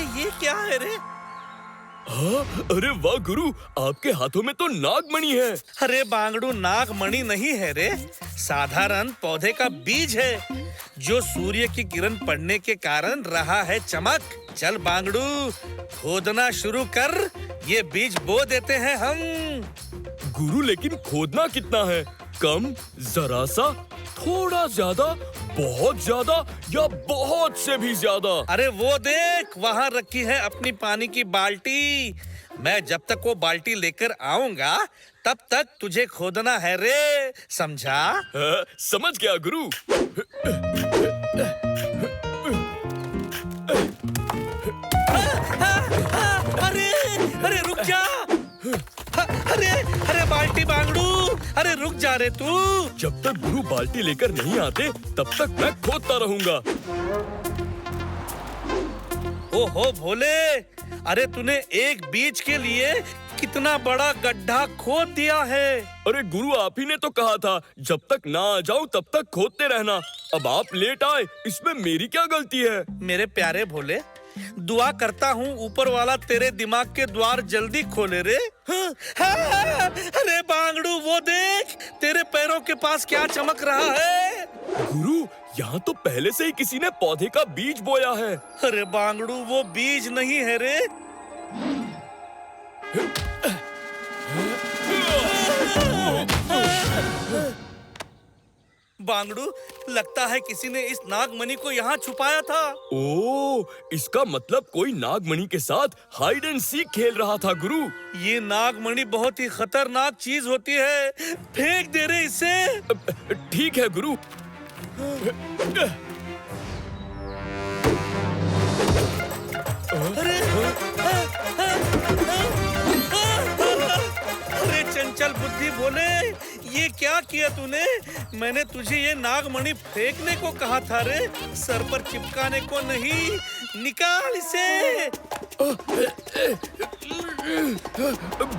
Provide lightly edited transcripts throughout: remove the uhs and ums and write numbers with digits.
अरे ये क्या है रे? हाँ, अरे वाह गुरु, आपके हाथों में तो नागमणि है। अरे बांगड़ू, नागमणि नहीं है रे, साधारण पौधे का बीज है जो सूर्य की किरण पड़ने के कारण रहा है चमक। चल बांगड़ू, खोदना शुरू कर, ये बीज बो देते हैं हम। गुरु लेकिन खोदना कितना है? कम, जरा सा, थोड़ा ज्यादा, बहुत ज्यादा या बहुत से भी ज्यादा? अरे वो देख, वहाँ रखी है अपनी पानी की बाल्टी। मैं जब तक वो बाल्टी लेकर आऊंगा तब तक तुझे खोदना है रे, समझा? समझ गया गुरु। अरे अरे रुक जा। अरे अरे बाल्टी बांगड़ू, अरे रुक जा रे तू। जब तक गुरु बाल्टी लेकर नहीं आते तब तक मैं खोदता रहूंगा। ओहो भोले, अरे तूने एक बीज के लिए कितना बड़ा गड्ढा खोद दिया है। अरे गुरु, आप ही ने तो कहा था जब तक ना आ जाऊं तब तक खोदते रहना। अब आप लेट आए, इसमें मेरी क्या गलती है? मेरे प्यारे भोले, दुआ करता हूँ ऊपर वाला तेरे दिमाग के द्वार जल्दी खोले रे। अरे बांगड़ू, वो देख, तेरे पैरों के पास क्या चमक रहा है। गुरु, यहाँ तो पहले से ही किसी ने पौधे का बीज बोया है। अरे बांगड़ू, वो बीज नहीं है रे। बांगड़ू, लगता है किसी ने इस नागमणि को यहाँ छुपाया था। ओह, इसका मतलब कोई नागमणि के साथ हाइड एंड सीक खेल रहा था गुरु। ये नागमणि बहुत ही खतरनाक चीज होती है, फेंक दे रे इसे। ठीक है गुरु। अरे चंचल बुद्धि भोले, ये क्या किया तूने? मैंने तुझे ये नागमणि फेंकने को कहा था रे, सर पर चिपकाने को नहीं। निकाल इसे।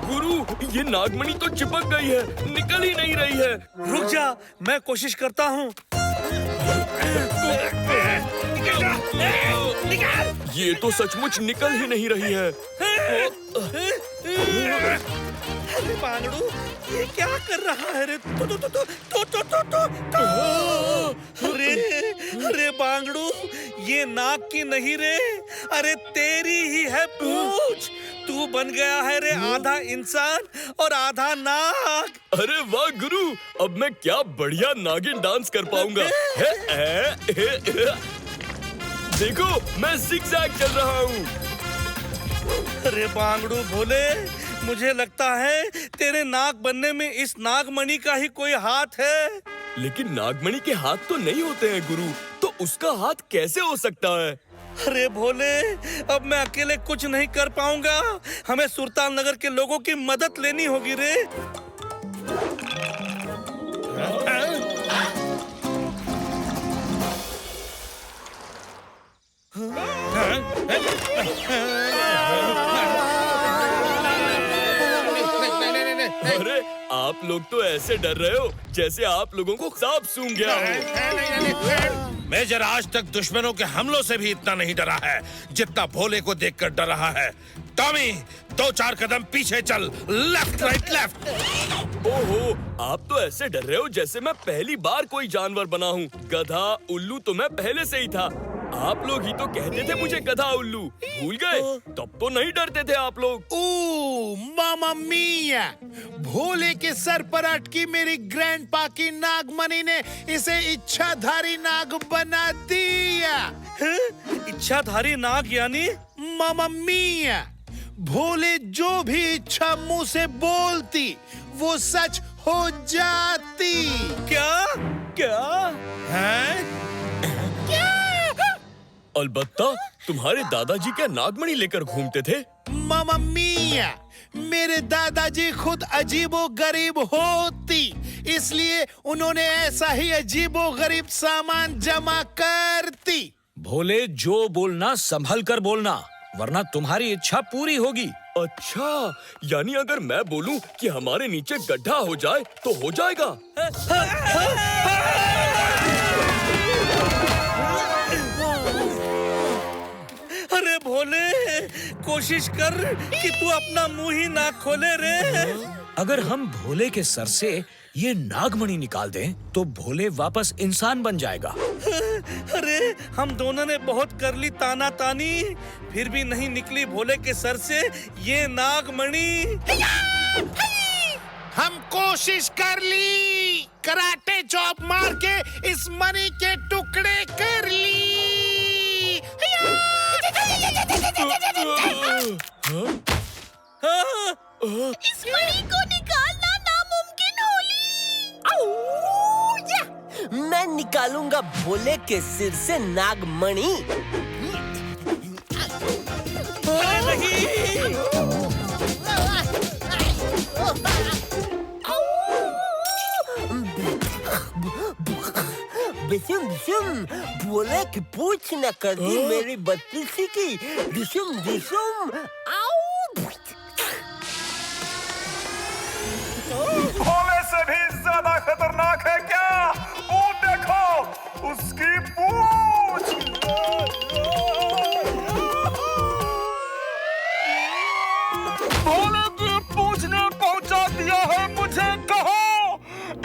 गुरु, ये नागमणि तो चिपक गई है, निकल ही नहीं रही है। रुक जा, मैं कोशिश करता हूँ। निकाल। ये तो सचमुच निकल ही नहीं रही है। अरे बांगड़ू, ये क्या कर रहा है रे? अरे बांगड़ू, ये नाक की नहीं रे, अरे तेरी ही है पूंछ। तू बन गया है रे आधा इंसान और आधा नाग। अरे वाह गुरु, अब मैं क्या बढ़िया नागिन डांस कर पाऊंगा। देखो, मैं जिगजैग चल रहा हूँ। अरे बांगड़ू भोले, मुझे लगता है तेरे नाग बनने में इस नागमणि का ही कोई हाथ है। लेकिन नागमणि के हाथ तो नहीं होते हैं गुरु, तो उसका हाथ कैसे हो सकता है? अरे भोले, अब मैं अकेले कुछ नहीं कर पाऊंगा, हमें सुल्तान नगर के लोगों की मदद लेनी होगी रे। अरे आप लोग तो ऐसे डर रहे हो जैसे आप लोगों को सांप सूंघ गया हो। मेजर आज तक दुश्मनों के हमलों से भी इतना नहीं डरा है जितना भोले को देखकर डर रहा है। टॉमी, 2-4 कदम पीछे चल, लेफ्ट राइट लेफ्ट। ओहो, आप तो ऐसे डर रहे हो जैसे मैं पहली बार कोई जानवर बना हूँ। गधा, उल्लू तो मैं पहले से ही था। आप लोग ही तो कहते थे मुझे गधा उल्लू, भूल गए? तब तो नहीं डरते थे आप लोग। ओह मामा मिया, भोले के सर पर अटकी मेरी ग्रैंडपा की नागमणि ने इसे इच्छाधारी नाग बना दिया। इच्छाधारी नाग यानी? मामा मिया, भोले जो भी इच्छा मुंह से बोलती वो सच हो जाती। क्या क्या हैं? अलबत्ता, तुम्हारे दादाजी क्या नागमणि लेकर घूमते थे? मामा मिया, मेरे दादाजी खुद अजीबो गरीब होती, इसलिए उन्होंने ऐसा ही अजीबो गरीब सामान जमा करती। भोले, जो बोलना संभल कर बोलना, वरना तुम्हारी इच्छा पूरी होगी। अच्छा, यानी अगर मैं बोलूं कि हमारे नीचे गड्ढा हो जाए तो हो जाएगा? अरे भोले, कोशिश कर कि तू अपना मुंह ही ना खोले रे। अगर हम भोले के सर से ये नागमणि निकाल दें तो भोले वापस इंसान बन जाएगा। अरे हम दोनों ने बहुत कर ली ताना तानी, फिर भी नहीं निकली भोले के सर से ये नागमणि। हम कोशिश कर ली, कराटे चॉप मार के इस मणि के टुकड़े कर ली। इस मणि को निकालना नामुमकिन होली। मैं निकालूंगा भोले के सिर से नागमणि। बिशुम बिशुम, भोले की पूछ न कर दी मेरी बत्तीसी की। बिशुम बिशुम, भोले से भी ज्यादा खतरनाक है क्या? वो देखो उसकी पूंछ। भोले की पूंछ ने पहुंचा दिया है मुझे। कहो,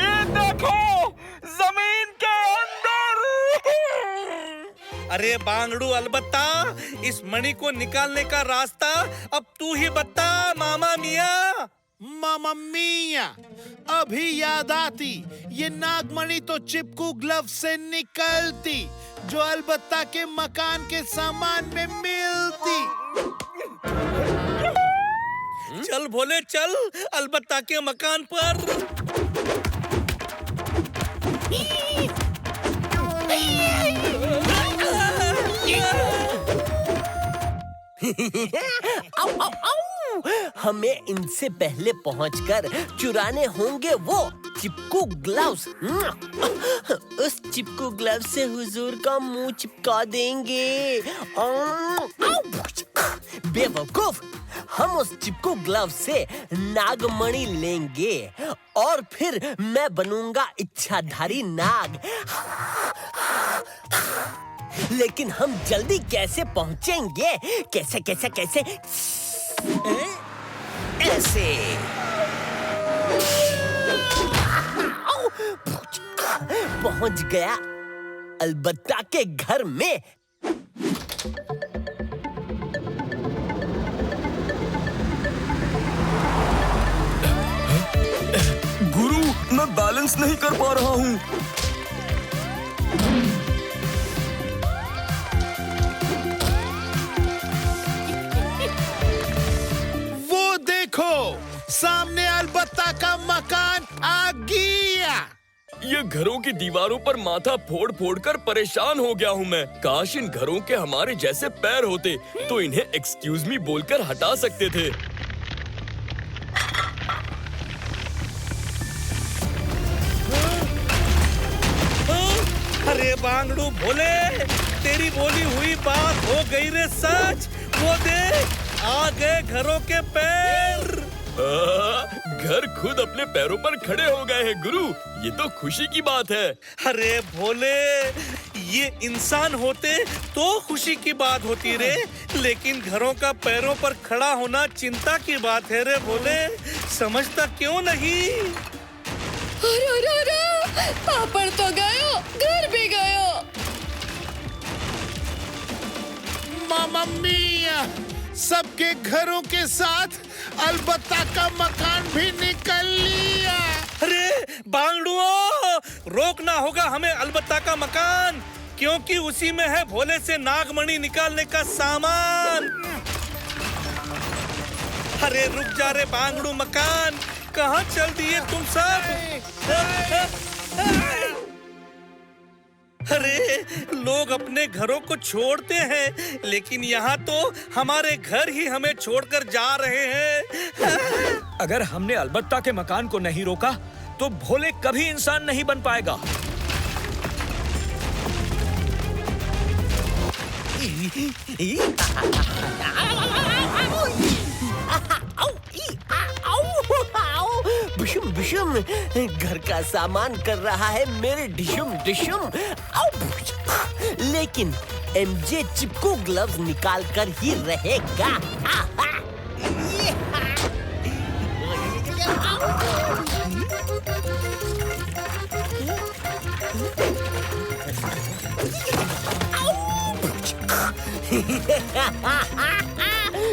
ये देखो जमीन के अंदर। अरे बांगड़ू अलबत्ता, इस मणि को निकालने का रास्ता अब तू ही बता मामा मिया। मामा मिया, अभी याद आती, ये नागमणि तो चिपकू ग्लव से निकलती जो अलबत्ता के मकान के सामान में मिलती। चल भोले चल, अलबत्ता के मकान पर। आओ आओ आओ, हमें इनसे पहले पहुंचकर चुराने होंगे वो चिपकू ग्लव्स। उस चिपकू ग्लव से हुजूर का मुंह चिपका देंगे। बेवकूफ, हम उस चिपकू ग्लव से नागमणि लेंगे और फिर मैं बनूंगा इच्छाधारी नाग। लेकिन हम जल्दी कैसे पहुंचेंगे? कैसे कैसे कैसे? ऐसे। पहुंच गया अलबत्ता के घर में। गुरु, मैं बैलेंस नहीं कर पा रहा हूँ। वो देखो, सामने अलबत्ता का मकान आ गया। ये घरों की दीवारों पर माथा फोड़ फोड़ कर परेशान हो गया हूँ मैं। काश इन घरों के हमारे जैसे पैर होते तो इन्हें एक्सक्यूज मी बोलकर हटा सकते थे। अरे बांगड़ू भोले, तेरी बोली हुई बात हो गई रे सच। वो देख, आ गए घरों के पैर। घर खुद अपने पैरों पर खड़े हो गए हैं गुरु, ये तो खुशी की बात है। अरे भोले, ये इंसान होते तो खुशी की बात होती रे, लेकिन घरों का पैरों पर खड़ा होना चिंता की बात है रे भोले। समझता क्यों नहीं? अरे पापड़ तो गयो, घर भी गयो। मामा मिया, सबके घरों के साथ अलबत्ता का मकान भी निकल लिया। अरे बांगड़ुओ, रोकना होगा हमें अलबत्ता का मकान, क्योंकि उसी में है भोले से नागमणि निकालने का सामान। अरे रुक जा रे बांगड़ू मकान, कहाँ चल दिए तुम सब? अरे लोग अपने घरों को छोड़ते हैं, लेकिन यहाँ तो हमारे घर ही हमें छोड़कर जा रहे हैं। अगर हमने अलबत्ता के मकान को नहीं रोका तो भोले कभी इंसान नहीं बन पाएगा। बिशुम बिशुम, घर का सामान कर रहा है मेरे डिशुम डिशुम। लेकिन एमजे चिपकू ग्लव्स निकाल कर ही रहेगा।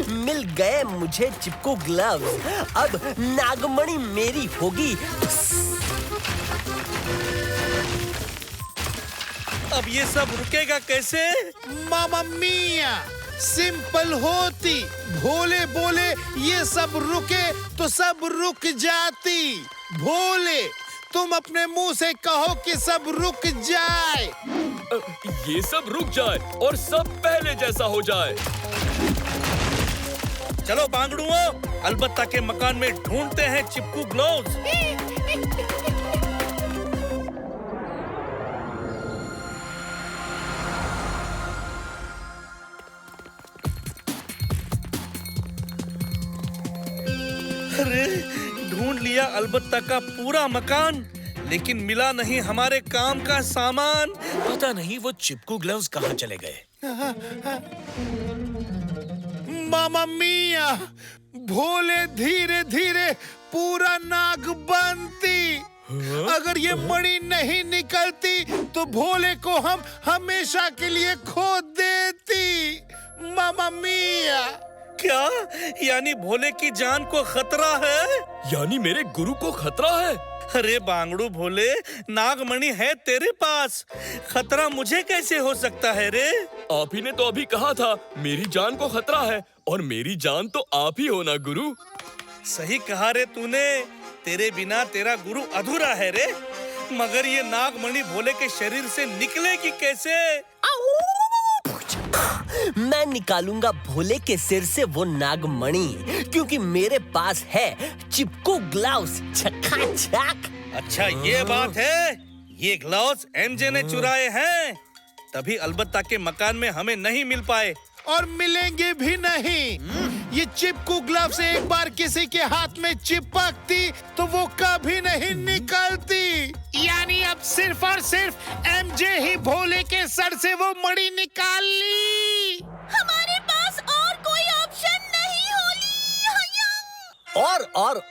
मिल गए मुझे चिपकू ग्लव्स। अब नागमणि मेरी होगी। अब ये सब रुकेगा कैसे? मामा मिया, सिंपल होती। भोले बोले ये सब रुके तो सब रुक जाती। भोले, तुम अपने मुंह से कहो कि सब रुक जाए। ये सब रुक जाए और सब पहले जैसा हो जाए। चलो बांगड़ुओं, अलबत्ता के मकान में ढूंढते हैं चिपकू ग्लोव्स। अरे, ढूंढ लिया अलबत्ता का पूरा मकान, लेकिन मिला नहीं हमारे काम का सामान। पता नहीं वो चिपकू ग्लव्स कहाँ चले गए। मामा मिया, भोले धीरे धीरे पूरा नाग बनती। अगर ये मणि नहीं निकलती तो भोले को हम हमेशा के लिए खो देती। मामा मिया। क्या? यानी भोले की जान को खतरा है? यानी मेरे गुरु को खतरा है? अरे बांगड़ू भोले, नागमणि है तेरे पास, खतरा मुझे कैसे हो सकता है रे? आप ही ने तो अभी कहा था मेरी जान को खतरा है, और मेरी जान तो आप ही हो ना गुरु। सही कहा रे तूने, तेरे बिना तेरा गुरु अधूरा है रे। मगर ये नागमणि भोले के शरीर से निकलेगी कैसे? मैं निकालूंगा भोले के सिर से वो नागमणि, क्योंकि मेरे पास है चिपकू ग्लव्स। छक्का-छक। अच्छा ये बात है, ये ग्लव्स एमजे ने चुराए हैं, तभी अलबत्ता के मकान में हमें नहीं मिल पाए। और मिलेंगे भी नहीं। ये चिपकू ग्लव्स एक बार किसी के हाथ में चिपकती तो वो कभी नहीं निकलती। यानी अब सिर्फ और सिर्फ एमजे ही भोले के सर से वो मणि निकाल ली। हमारे पास और कोई ऑप्शन नहीं होली।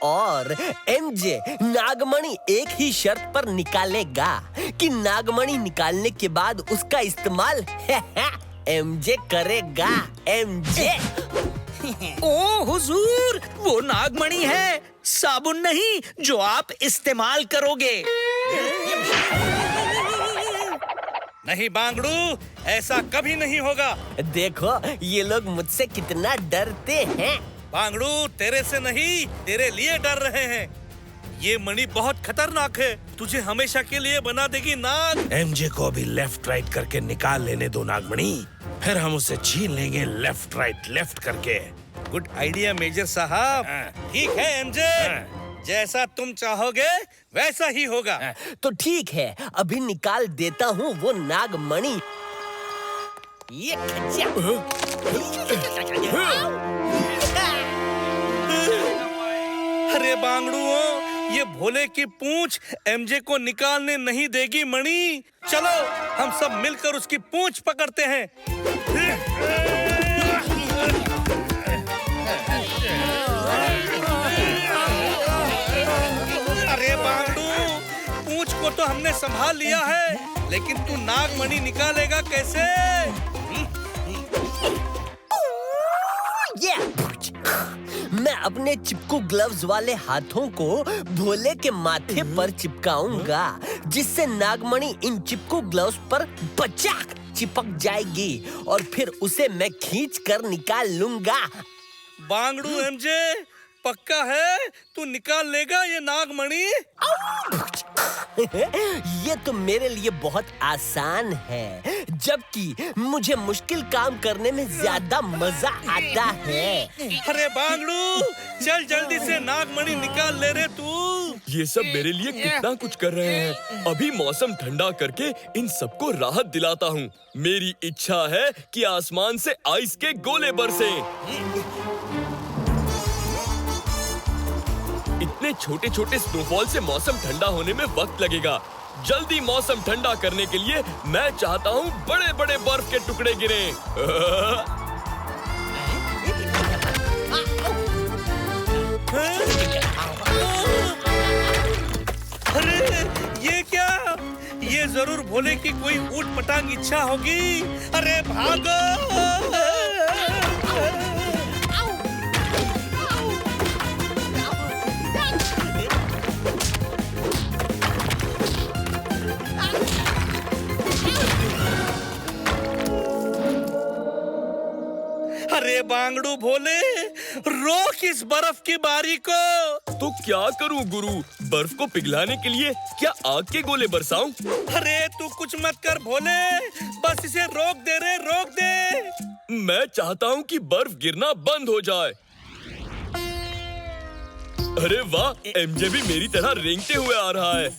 और एमजे नागमणि एक ही शर्त पर निकालेगा कि नागमणि निकालने के बाद उसका इस्तेमाल एमजे करेगा। एमजे। ओ हुजूर, वो नागमणि है, साबुन नहीं जो आप इस्तेमाल करोगे। नहीं बांगड़ू, ऐसा कभी नहीं होगा। देखो ये लोग मुझसे कितना डरते हैं। बांगड़ू, तेरे से नहीं, तेरे लिए डर रहे हैं। ये मणि बहुत खतरनाक है, तुझे हमेशा के लिए बना देगी नाग। एमजे को अभी लेफ्ट राइट करके निकाल लेने दो नागमणि, फिर हम उसे छीन लेंगे लेफ्ट राइट लेफ्ट करके। गुड आइडिया मेजर साहब। ठीक है एमजे, जैसा तुम चाहोगे वैसा ही होगा। तो ठीक है, अभी निकाल देता हूँ वो नागमणि। ये खच्चा। अरे बांगड़ुओं, ये भोले की पूंछ एमजे को निकालने नहीं देगी मणि। चलो हम सब मिलकर उसकी पूंछ पकड़ते हैं। अरे बांगड़ू, पूंछ को तो हमने संभाल लिया है, लेकिन तू नागमणि निकालेगा कैसे? मैं अपने चिपकू ग्लव्स वाले हाथों को भोले के माथे पर चिपकाऊंगा, जिससे नागमणि इन चिपकू ग्लव्स पर बचाक चिपक जाएगी और फिर उसे मैं खींच कर निकाल लूंगा। बांगड़ू एमजे, पक्का है तू निकाल लेगा ये नागमणि? ये तो मेरे लिए बहुत आसान है, जबकि मुझे मुश्किल काम करने में ज्यादा मजा आता है। अरे बांगड़ू, चल जल्दी से नागमणि निकाल ले रे तू। ये सब मेरे लिए कितना कुछ कर रहे हैं। अभी मौसम ठंडा करके इन सबको राहत दिलाता हूँ। मेरी इच्छा है कि आसमान से आइस के गोले बरसें। इतने छोटे छोटे स्नोफॉल से मौसम ठंडा होने में वक्त लगेगा। जल्दी मौसम ठंडा करने के लिए मैं चाहता हूँ बड़े बड़े बर्फ के टुकड़े गिरे। अरे ये क्या? ये जरूर भोले की कोई ऊट पटांग इच्छा होगी। अरे भागो! अरे बांगड़ू भोले, रोक इस बर्फ की बारी को। तो क्या करूं गुरु? बर्फ को पिघलाने के लिए क्या आग के गोले बरसाऊं? अरे तू कुछ मत कर भोले, बस इसे रोक दे रे, रोक दे। मैं चाहता हूं कि बर्फ गिरना बंद हो जाए। अरे वाह, एमजे भी मेरी तरह रेंगते हुए आ रहा है।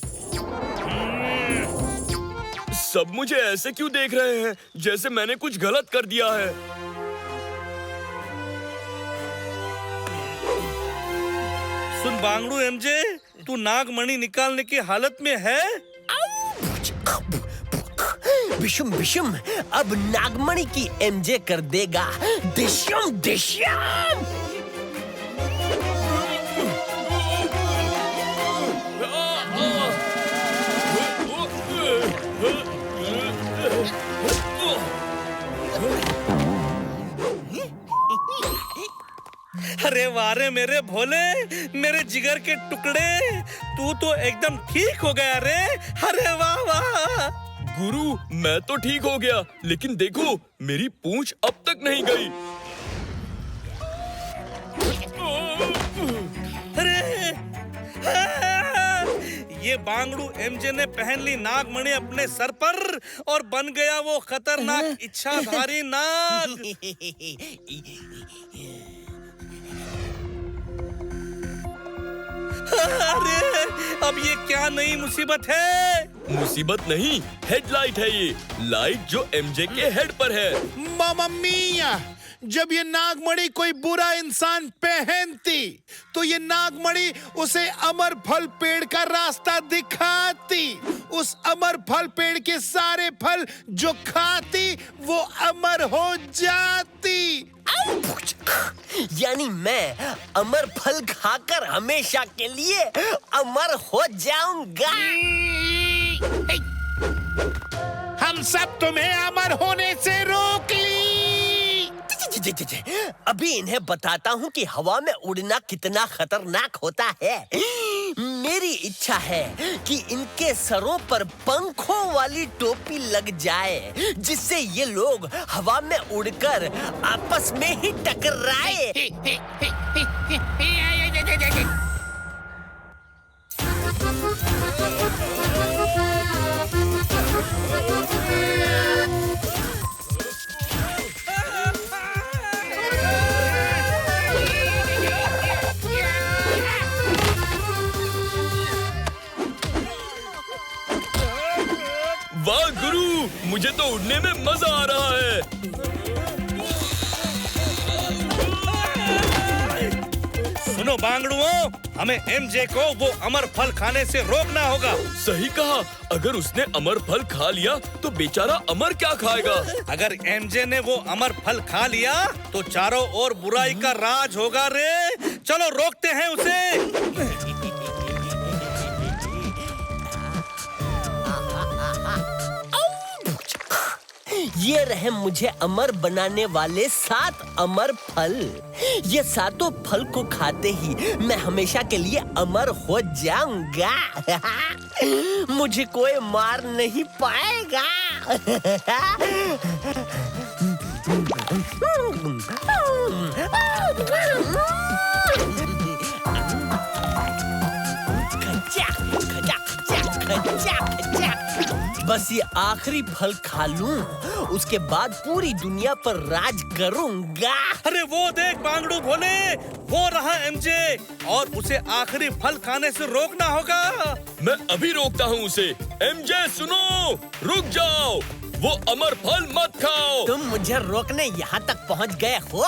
सब मुझे ऐसे क्यों देख रहे हैं जैसे मैंने कुछ गलत कर दिया है? सुन बांगड़ू एमजे, तू नागमणि निकालने की हालत में है? विषम विषम, अब नागमणि की एमजे कर देगा दिश्यम दिश्यम। अरे वारे मेरे भोले, मेरे जिगर के टुकड़े, तू तो एकदम ठीक हो गया रे। अरे वाह वाह। गुरु, मैं तो ठीक हो गया, लेकिन देखो मेरी पूंछ अब तक नहीं गई। अरे ये बांगड़ू एमजे ने पहन ली नागमणि अपने सर पर और बन गया वो खतरनाक इच्छाधारी नाग। अरे अब ये क्या नई मुसीबत है? मुसीबत नहीं, हेडलाइट है ये। लाइट जो एमजे के हेड पर है। मामा मिया, जब ये नागमणि कोई बुरा इंसान पहनती तो ये नागमणि उसे अमर फल पेड़ का रास्ता दिखाती। उस अमर फल पेड़ के सारे फल जो खाती वो अमर हो जाती। यानी मैं अमर फल खाकर हमेशा के लिए अमर हो जाऊंगा। हम सब तुम्हें अमर होने से रोक ली। अभी इन्हें बताता हूँ कि हवा में उड़ना कितना खतरनाक होता है। मेरी इच्छा है कि इनके सरों पर पंखों वाली टोपी लग जाए, जिससे ये लोग हवा में उड़कर आपस में ही टकराए। वाह गुरु, मुझे तो उड़ने में मजा आ रहा है। सुनो बांगड़ुओं, हमें एमजे को वो अमर फल खाने से रोकना होगा। सही कहा, अगर उसने अमर फल खा लिया तो बेचारा अमर क्या खाएगा? अगर एमजे ने वो अमर फल खा लिया तो चारों ओर बुराई का राज होगा रे। चलो रोकते हैं उसे। ये रहे मुझे अमर बनाने वाले 7 अमर फल। ये सातों फल को खाते ही मैं हमेशा के लिए अमर हो जाऊंगा। मुझे कोई मार नहीं पाएगा। बस ये आखिरी फल खा लूं, उसके बाद पूरी दुनिया पर राज करूंगा। अरे वो देख बांगड़ू भोले, वो रहा एमजे, और उसे आखिरी फल खाने से रोकना होगा। मैं अभी रोकता हूँ उसे। एमजे सुनो, रुक जाओ, वो अमर फल मत खाओ। तुम मुझे रोकने यहाँ तक पहुँच गए हो।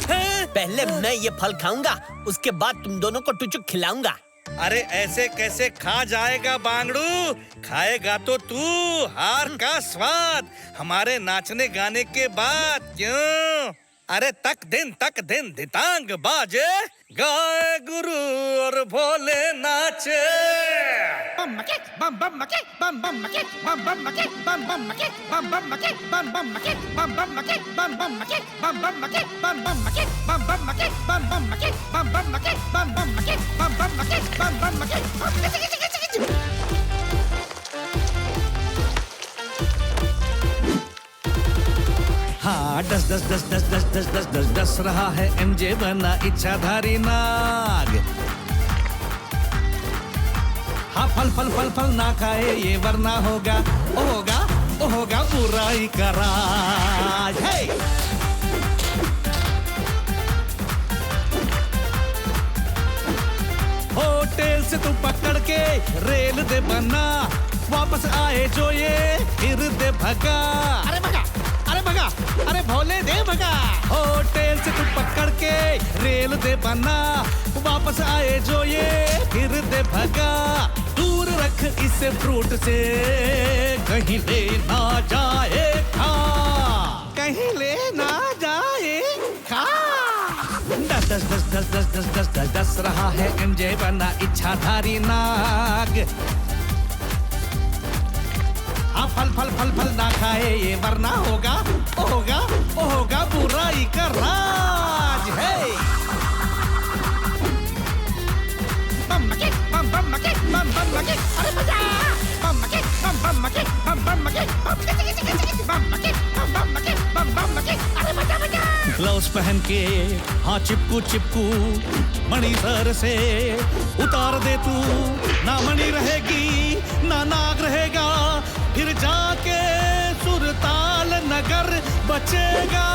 पहले मैं ये फल खाऊंगा, उसके बाद तुम दोनों को टुचुक खिलाऊंगा। अरे ऐसे कैसे खा जाएगा बांगड़ू? खाएगा तो तू हार का स्वाद हमारे नाचने गाने के बाद। क्यों? अरे तक दिन धितांग बाजे, गाए गुरु और भोले नाचे। हाँ डस डस डस डस डस डस डस डस डस रहा है एमजे बना इच्छाधारी नाग। हाँ फल फल फल फल ना खाए ये वरना होगा ओ होगा बुराई का राज। हे होटल से तू पकड़ के रेल दे बना, वापस आए जो ये फिर दे भगा। अरे भगा अरे भोले दे भगा। होटल से तू पकड़ के रेल दे बना, वापस आए जो ये फिर दे भगा। दूर रख इसे फ्रूट से, कहीं ले ना जाए खा, कहीं ले ना जाए खा। दस दस दस दस दस दस दस दस दस रहा है एमजे बना इच्छाधारी नाग। हाँ फल फल फल फल ना खाए ये वरना होगा बुराई का राज। है ग्लव्स पहन के हाँ चिपकू चिपकू मणि सर से उतार दे तू, ना मणि रहेगी ना नाग रहेगा, फिर जाके सुरताल नगर बचेगा।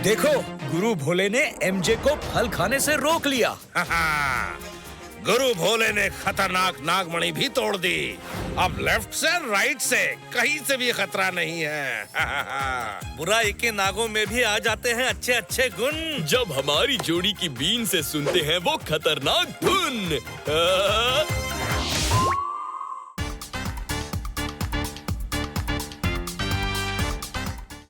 देखो गुरु भोले ने एमजे को फल खाने से रोक लिया। गुरु भोले ने खतरनाक नागमणि भी तोड़ दी। अब लेफ्ट से राइट से कहीं से भी खतरा नहीं है। बुराई के नागों में भी आ जाते हैं अच्छे अच्छे गुण। जब हमारी जोड़ी की बीन से सुनते हैं वो खतरनाक धुन।